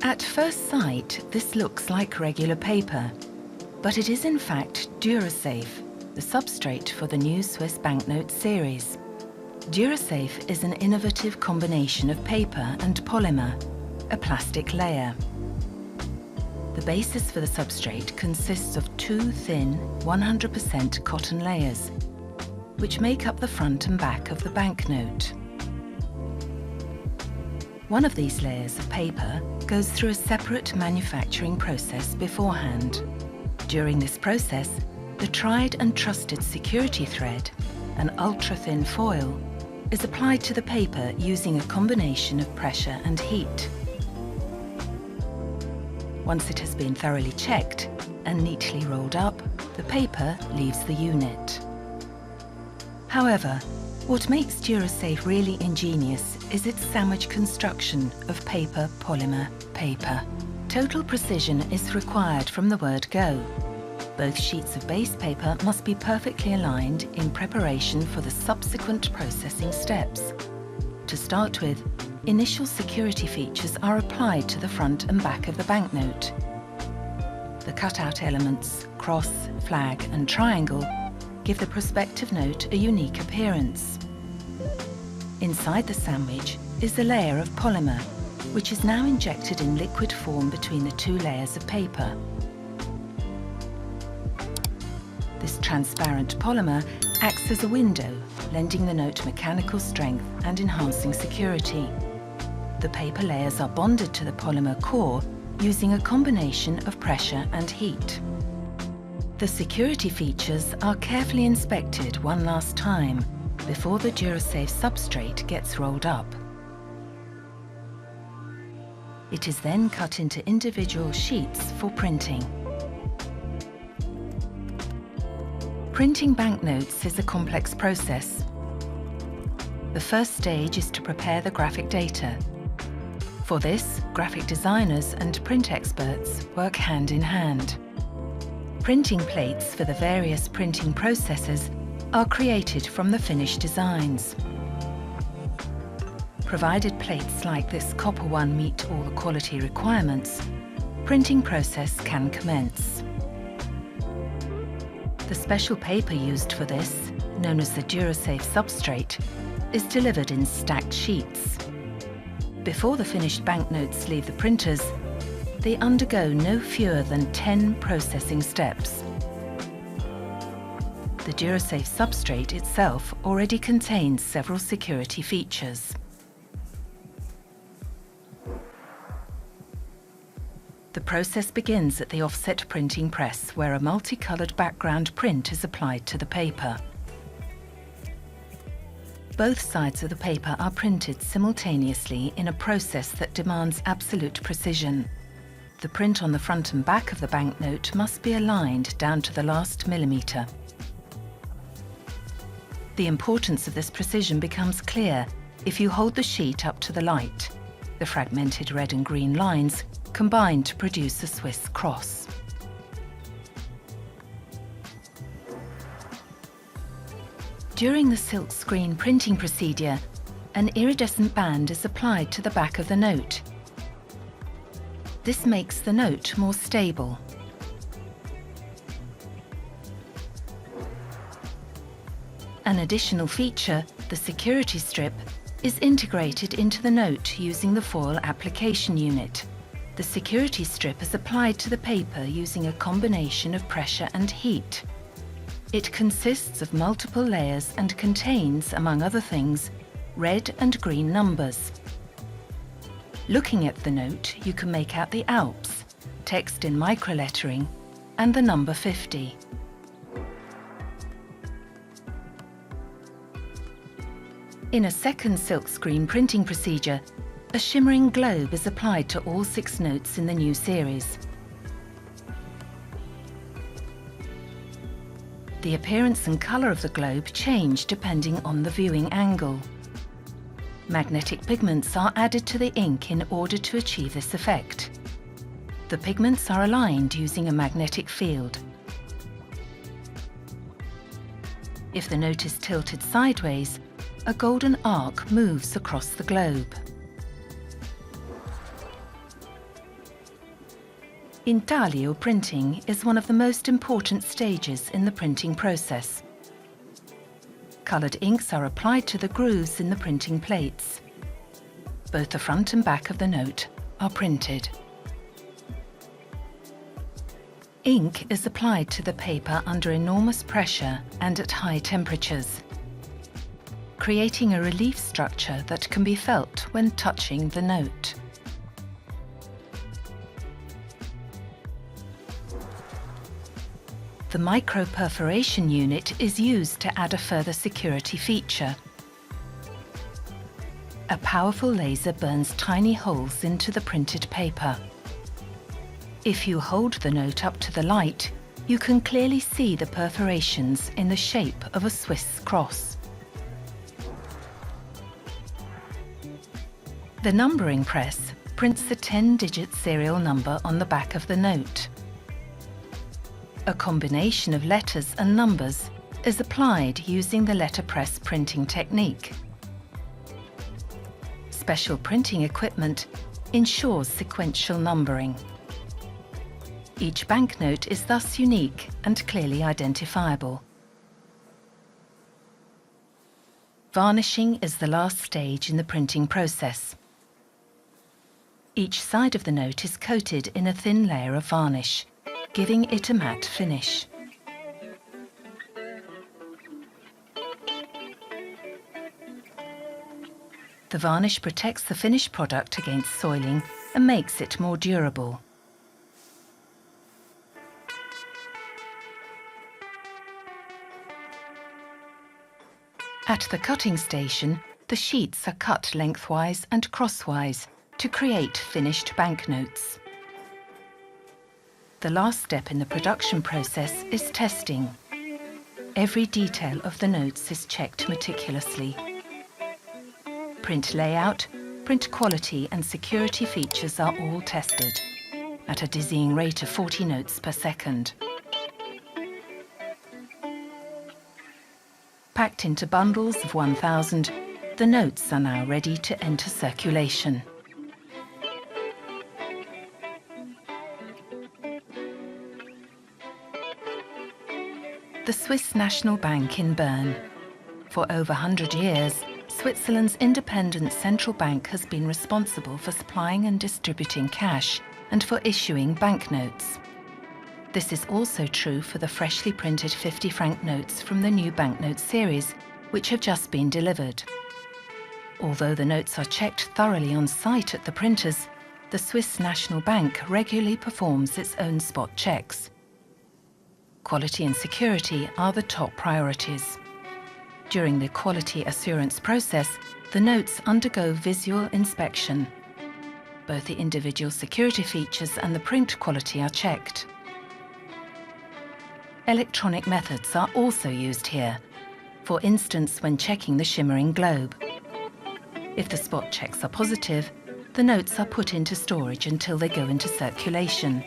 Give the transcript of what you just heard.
At first sight, this looks like regular paper, but it is in fact DuraSafe, the substrate for the new Swiss banknote series. DuraSafe is an innovative combination of paper and polymer, a plastic layer. The basis for the substrate consists of two thin, 100% cotton layers, which make up the front and back of the banknote. One of these layers of paper goes through a separate manufacturing process beforehand. During this process, the tried and trusted security thread, an ultra-thin foil, is applied to the paper using a combination of pressure and heat. Once it has been thoroughly checked and neatly rolled up, the paper leaves the unit. However, what makes DuraSafe really ingenious is its sandwich construction of paper, polymer, paper. Total precision is required from the word go. Both sheets of base paper must be perfectly aligned in preparation for the subsequent processing steps. To start with, initial security features are applied to the front and back of the banknote. The cut-out elements, cross, flag and triangle, give the prospective note a unique appearance. Inside the sandwich is a layer of polymer, which is now injected in liquid form between the two layers of paper. This transparent polymer acts as a window, lending the note mechanical strength and enhancing security. The paper layers are bonded to the polymer core using a combination of pressure and heat. The security features are carefully inspected one last time before the DuraSafe substrate gets rolled up. It is then cut into individual sheets for printing. Printing banknotes is a complex process. The first stage is to prepare the graphic data. For this, graphic designers and print experts work hand in hand. Printing plates for the various printing processes are created from the finished designs. Provided plates like this copper one meet all the quality requirements, printing process can commence. The special paper used for this, known as the DuraSafe substrate, is delivered in stacked sheets. Before the finished banknotes leave the printers, they undergo no fewer than 10 processing steps. The DuraSafe substrate itself already contains several security features. The process begins at the offset printing press, where a multicolored background print is applied to the paper. Both sides of the paper are printed simultaneously in a process that demands absolute precision. The print on the front and back of the banknote must be aligned down to the last millimetre. The importance of this precision becomes clear if you hold the sheet up to the light. The fragmented red and green lines combine to produce a Swiss cross. During the silkscreen printing procedure, an iridescent band is applied to the back of the note. This makes the note more stable. An additional feature, the security strip, is integrated into the note using the foil application unit. The security strip is applied to the paper using a combination of pressure and heat. It consists of multiple layers and contains, among other things, red and green numbers. Looking at the note, you can make out the Alps, text in microlettering, and the number 50. In a second silkscreen printing procedure, a shimmering globe is applied to all 6 notes in the new series. The appearance and colour of the globe change depending on the viewing angle. Magnetic pigments are added to the ink in order to achieve this effect. The pigments are aligned using a magnetic field. If the note is tilted sideways, a golden arc moves across the globe. Intaglio printing is one of the most important stages in the printing process. Coloured inks are applied to the grooves in the printing plates. Both the front and back of the note are printed. Ink is applied to the paper under enormous pressure and at high temperatures, creating a relief structure that can be felt when touching the note. The micro-perforation unit is used to add a further security feature. A powerful laser burns tiny holes into the printed paper. If you hold the note up to the light, you can clearly see the perforations in the shape of a Swiss cross. The numbering press prints the 10-digit serial number on the back of the note. A combination of letters and numbers is applied using the letterpress printing technique. Special printing equipment ensures sequential numbering. Each banknote is thus unique and clearly identifiable. Varnishing is the last stage in the printing process. Each side of the note is coated in a thin layer of varnish, giving it a matte finish. The varnish protects the finished product against soiling and makes it more durable. At the cutting station, the sheets are cut lengthwise and crosswise to create finished banknotes. The last step in the production process is testing. Every detail of the notes is checked meticulously. Print layout, print quality and security features are all tested at a dizzying rate of 40 notes per second. Packed into bundles of 1,000, the notes are now ready to enter circulation. The Swiss National Bank in Bern. For over 100 years, Switzerland's independent central bank has been responsible for supplying and distributing cash and for issuing banknotes. This is also true for the freshly printed 50-franc notes from the new banknote series, which have just been delivered. Although the notes are checked thoroughly on site at the printers, the Swiss National Bank regularly performs its own spot checks. Quality and security are the top priorities. During the quality assurance process, the notes undergo visual inspection. Both the individual security features and the print quality are checked. Electronic methods are also used here, for instance when checking the shimmering globe. If the spot checks are positive, the notes are put into storage until they go into circulation.